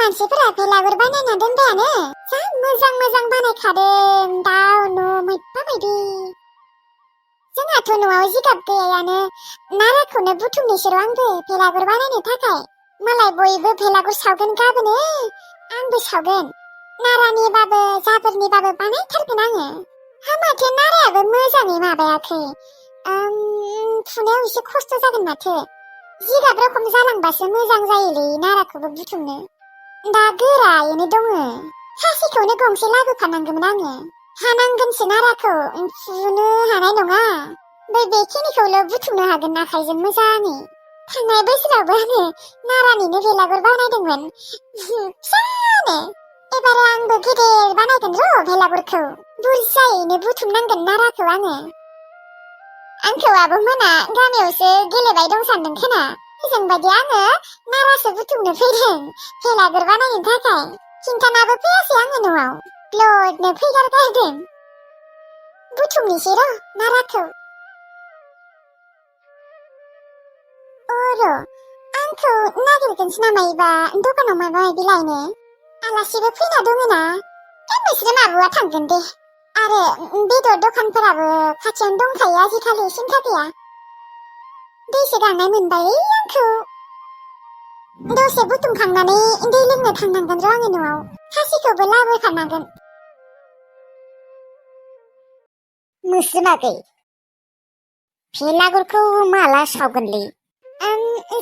मानसिफोरा भेलागुर बानायना दोनबायानो जा मोजां मोजां बानायखादों दाउ न' मायबा बायदि जोंहाथ' न'आव जिगाब गैयायानो नाराखौनो बुथुमनोसै आंबो भेलागुर बानायनो थाखाय मालाय बयबो भेलागुर सावगोन गाबोनो आंबो सावगोन नारानिबाबो जाबोरनिबाबो बानायथारगोन आङो हा माथो नारायाबो मोजाङै माबायाखै फुनायाव एसे खस्थ' जागोन माथो जिगाब रखम जालांबासो मोजां जायोलै नाराखौबो बुथुमनो दा गोरायैनो दङ खासिखौनो गंसे लाबोफानांगौमोन आङो हानांगोनसो नाराखौ फुनो हानाय नङा बै बेखिनिखौल' बुथुमनो हागोन आखाइजों मोजाङै थांनाय बोसोरावबो आङो नारानिनो भेलागुर बानायदोंमोन फिसानो एबार आंबो गेदेर बानायगोन र' भेलागुरखौ बुरजायैनो बुथुमनांगोन नाराखौ आङो आंखौ आब'मोना गामियावसो गेलेबाय दं सानदों खोना जों बायदि आङो नारासो बुथुमनो फैदों भेलागुर बानायनो थाखाय खिन्थानाबो फैयासै आङो न'आव ब्लडनो फैगारगारदों बुथुमनोसै र' नाराखौ र' आंखौ नागिरगोनसो नामा इबा दखानाव माबा माबि लायनो आलासिबो फैना दङना नोंसोर माबुआ थांगोन दे आरो बेदर दखानफोराबो खाथियावनो दंखायो आजिखालि सिन्था गैया दैसो गांनाय मोनबाय आंखौ दसे बुथुमखांनानै दै लोंनो थांनांगोन र' आङो न'आव खासिखौबो लाबोखानांगोन मोस्रोमाखै भेलागुरखौ माला सावगोनलै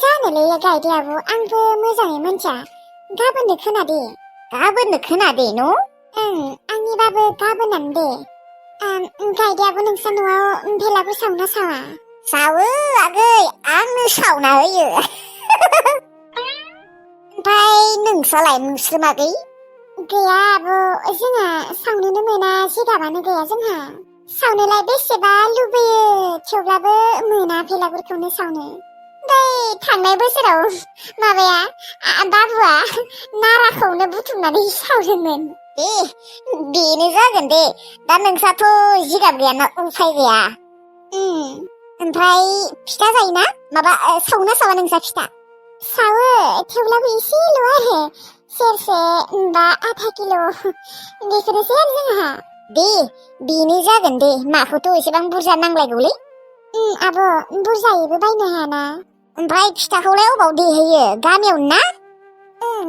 जानोलै गायदे आब' आंबो मोजाङै मोनथिया गाबोननो खोनादे न' आंनिबाबो गाबोनानो दे गायदे आब' नोंसा न'आव भेलागुर सावना सावा सावो आगै आंनो सावना होयो ओमफ्राय नोंसालाय मोस्रोमाखै गैया आब' जोंहा सावनोनो मोना जिगाबानो गैया जोंहा सावनोलाय बेसेबा लुबैयो थेवब्लाबो मोना भेलागुरखौनो सावनो थांनाय बोसोराव माबाया बाबुआ नाराखौनो बुथुमनानै सावदोंमोन बेनो जागोन दे दा नोंसाथ' जिगाब गैयाना उफाय गैया ओमफ्राय फिथा जायोना माबा सावना सावा नोंसा फिथा सावो थेवब्लाबो एसेल' आरो सेरसे बा आधा किल' बेफोरनोसै आरो जोंहा दे बेनो जागोन दे माखौथ' एसेबां बुरजा नांलायगौलै आब' बुरजायैबो बायनो हायाना ओमफ्राय फिथाखौलाय अबाव देहैयो गामियावनो ना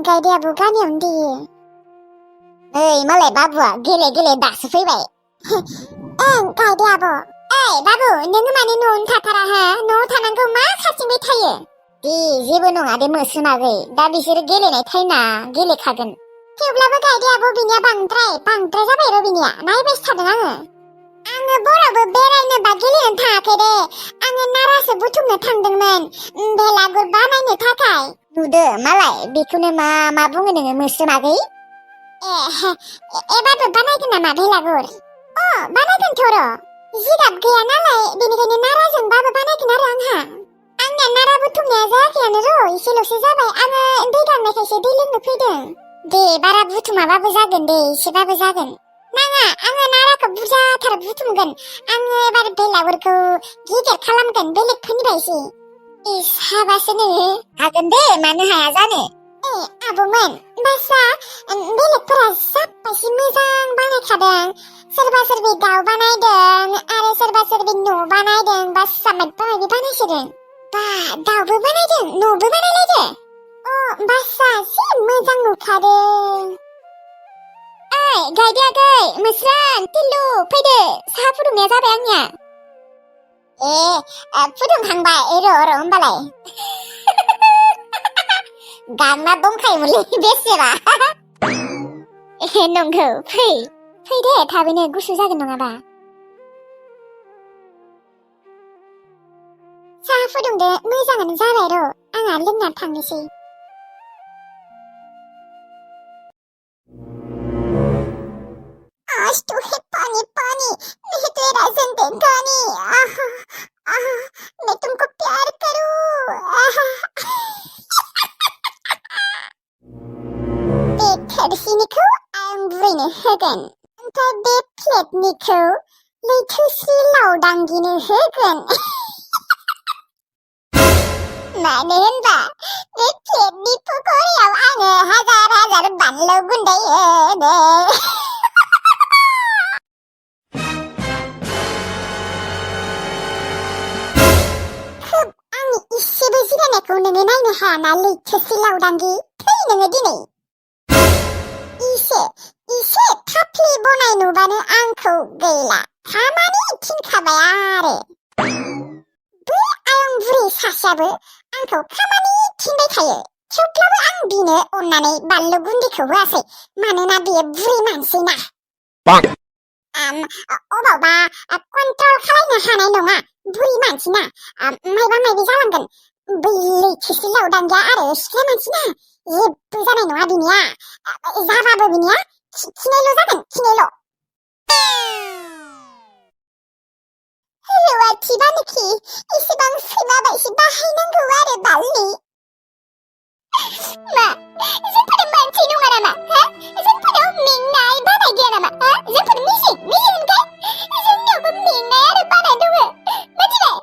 गायदे आब' गामियावनो देयो ओइ मालाय बाबुआ गेले गेले दासो फैबाय गायदे आब' बाबु नोङो माने न'आवनो थाथारा हा न'आव थानांगौ मा खारथिंबाय थायो दे जेबो नङा दे मोस्रोमागै दा बिसोरो गेलेनाय टाइमना गेलेखागोन थेवब्लाबो गायदे आब' बिनिया बांद्राय जाबाय र' बिनिया नायबायसो थादों आङो बरावबो बेरायनोबा गेलेनो थाङाखै दे आङो नारासो बुथुमनो थांदोंमोन भेलागुर बानायनो थाखाय नुदो मालाय बेखौनो मा बुङो नोङो मोस्रोमागै एबारबो बानायगोन नामा भेलागुर बानायगोनथ' र' जिगाब गैया नालाय बेनिखायनो नाराजोंबाबो बानायगोन आरो आंनिया नारा बुथुमनाया जायाखैयानो र' एसेल'सो जाबाय आङो दै गांनायखायसो दै लोंनो फैदों दे बारा बुथुमाबाबो जागोन दे एसेबाबो जागोन नाङा आङो नाराखौ बुरजाथार बुथुमगोन आङो एबार भेलागुरखौ गिदिर खालामगोन बेलेगफोरनि बायदि हाबासो नोङो हागोन दे मानो हाया जानो आब'मोन बासा बेलेगफोरा जाबायसि मोजां बानायखादों सोरबा सोरबि दाउ बानायदों आरो सोरबा सोरबि न' बानायदों बासा मायबा मायबि बानायसोदों बा दाउबो बानायदों न'बो बानायलायदो बासा जि मोजां नुखादों गायदे आगै मोस्रोम तिल्लु फैदो साहा फुदुंनाया जाबाय आंनिया फुदुंखांबाय र' होमबालाय गांना दंखायोमोनलै बेसेबा नंगौ फै दे थाबैनो गुसु जागोन नङाबा साहा फुदुंदो मोजाङानो जाबाय र' आंहा लोंना थांनोसै आज तो है पानी मैं तेरा जिंदगानी मैं तुमको प्यार करूं बे थोरसिनिखौ आं बुरैनो होगोन ओमफ्राय बे प्लेटनिखौ लैथोसि लावदांगिनो होगोन मानो होनबा बे प्लेटनि पक'रायाव आङो हाजार बानलु गुन्दै होदो। खोब आंनि इसेबो जिरायनायखौ नोङो नायनो हायाना लैथोसि लावदांगि, थै नोङो दिनै। इसे थाफ्लि बनाय नुबानो आंखौ गैला खामानि थिनखाबाय आरो। बै आयं बुरै सासेयाबो आंखौ खामानि थिनबाय थायो। थेवब्लाबो आं बिनो अननानै बानलु गुन्दैखौ होआसै, मानोना बियो बुरै मानसिना। अबावबा कन्ट्रल खालामनो हानाय नङा, बुरै मानसिना मायबा मायबि जालांगोन। बै लैथोसि लावदांगिया आरो सिख्ला मानसिना जेबो जानाय नङा बिनिया। जाबाबो बिनिया खिनायल' जागोन, खिनायल'। रुवाथिबानोखि इसेबां सैमा बायदि बाहायनांगौ आरो बालनि। मा जोंफोर मानसि नङा नामा? जोंफोराव मेंनाय बानाय गैया नामा? जोंफोर मिजिं मोनखाय जोंनियावबो मेंनाय आरो बानाय दङ, मिथिबाय?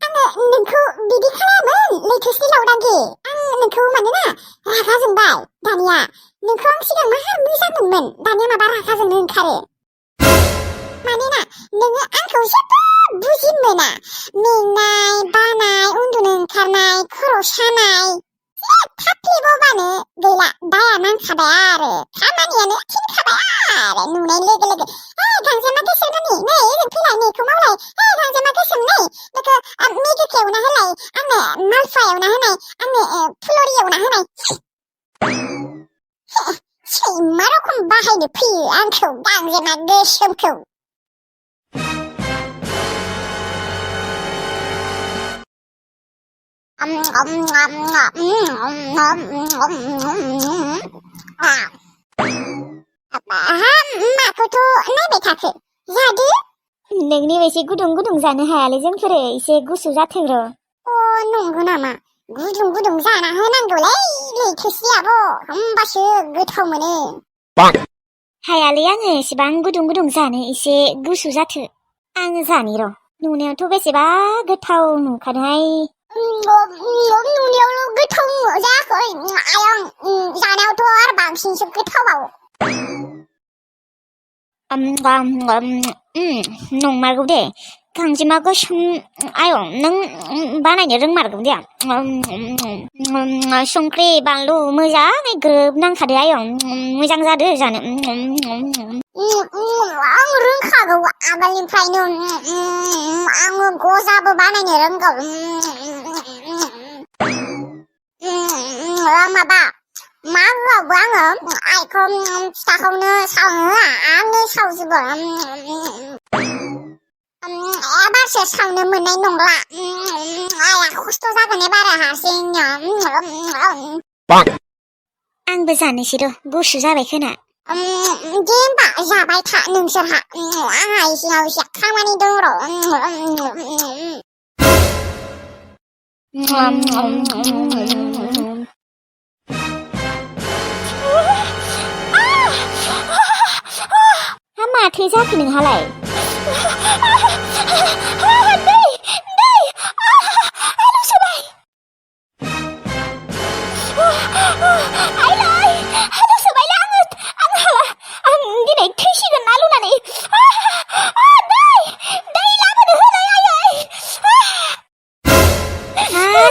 आङो नोंखौ बिदि खालामोन लैथोसि लावदांगि। आं नोंखौ मानोना रागा जोंबाय दानिया। नोंखौ आं सिगां माहा मोजां मोनोमोन, दानिया माबा रागा जोंनो ओंखारो। मानोना नोङो आंखौ जेबो बुजि मोना। मेंनाय बानाय, उन्दुनो ओंखारनाय, खर' सानाय, थाफ्लि बबानो गैला दाया नांखाबाय आरो। खामानियानो थिनखाबाय आरो नुनाय लोगो लोगो। गांजेमा गोसोम नै ओजों फैलाय, नैखौ मावलाय। गांजेमा गोसोम नै बेखौ मेगिखौ एवना होलाय, आंनो मालफुवा एवना होनाय, आंनो फुलरि एवना होनाय। सैमा रखम बाहायनो फैयो आंखौ गांजेमा गोसोमखौ। माखौथ' नायबाय थाखो? जादो। नोंनि एसे गुदुं जानो हायालै जोंफोरो, एसे गुसु जाथों र'। नंगौ नामा? गुदुं जाना होनांगौलै लैथोसि आब', होमबासो गोथाव मोनो। हायालै आङो एसेबां गुदुं जानो, एसे गुसु जाथो। आङो जानि र', नुनायावथ' बेसेबा गोथाव नुखादोंहाय। नुनायावल' गोथाव जायाखै आयं, जानायावथ' आरो बांसिनसो गोथावाव। नंमारगौ दे, गांजेमा गोसोम आयं नों बानायनो रोंमारगौ दे। संख्रि बानलु मोजाङै ग्रोब नांखादो आयं, मोजां जादो जानो। आं रोंखागौ आगोलनिफ्रायनो। आङो गजाबो बानायनो रोंगौ। माबा मा होआबो आङो आइखौ फिथाखौनो सावनो होआ, आंनो सावजोबो। एबारसो सावनो मोननाय नंला, आइया खस्थ' जागोन एबार हारसिंनो। आंबो जानोसै र', गुसु जाबाय खोना। दे होमबा जाबाय था नोंसोरहा, आंहा इसिङाव एसे खामानि दं र'। माथो जाखो नोंहालाय? दिनै थैसिगोन ना लुनानै।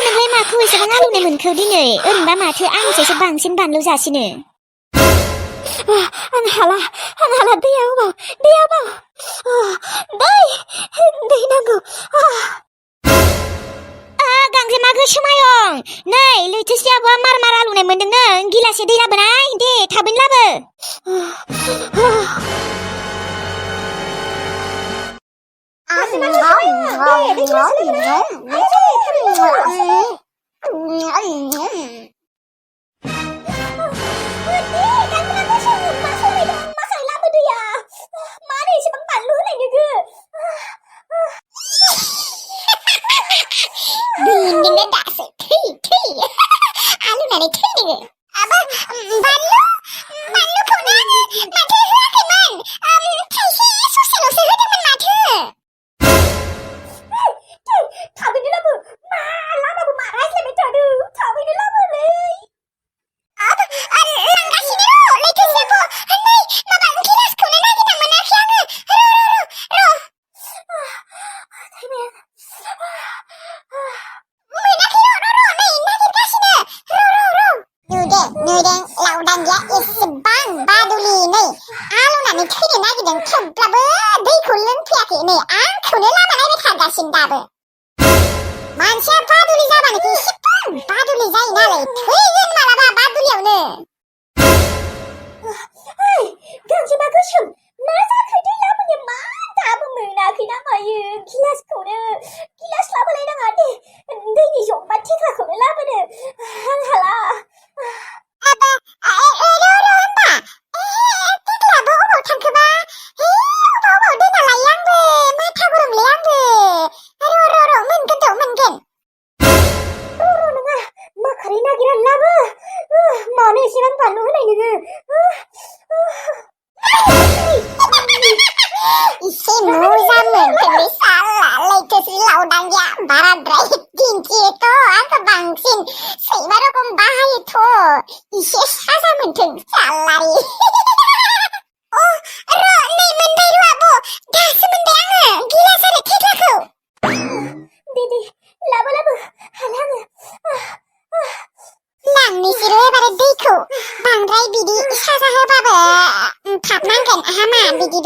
नोंलाय माखौ एसेबां आलौनाय मोनखो दिनै? ओरैनोबा माथो आंनिसायसो बांसिन बानलु जासिनो। आं हाला दैया अबाव? दै नांगौ। गांजेमा गोसोम आयं, नै लैथोसि आब'आ मार आलौनाय मोनदोंनो, गिलासे दै लाबोनाय, दे थाबैनो लाबो। बिनिनो दासो थै आलौनानै थै नोङो। बानलुखौनो आङो माथो होआखैमोन, थाइसे ससेल'सो होदोंमोन माथो। फैगासिनो दाबो मानसिया बादुलि जाबानो एसेबां बादुलि जायो नालाय थैगोन मालाबा बादुलियावनो गांजेमा गोसोम मा जाखो दै लाबोनो मा दाबो मोनाखै ना मायो गिलास लाबोलाय नाङा दे दैनि जम्मा थेख्लाखौनो लाबोनो आं हाला र' होमबा थेख्लायाबो अबाव थांखोबा अबाव दोनना लायो आंबो माथा गरमलै आंबो र' मोनगोन र' नङा माखारै नागिरनानै लाबो मानो एसेबां बानलु होनाय नोङो इसे मोजां मोनथोंलै साला लैथोसो लावदांगिया बाराद्राय दिन्थियोथ' आंखौ बांसिन सैमा रखम बाहायोथ' इसे साजा मोनथों सालारि नै मोनबाय र' आब' दासो मोनबाय आङो गिलास आरो थेख्लाखौ दे लाबो हाला आङो लांनोसै र' एबारो दैखौ बांद्राय बिदि साजा होबाबो थाबनांगोन हामा बिदि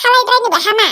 खालायद्रायनोबो हामा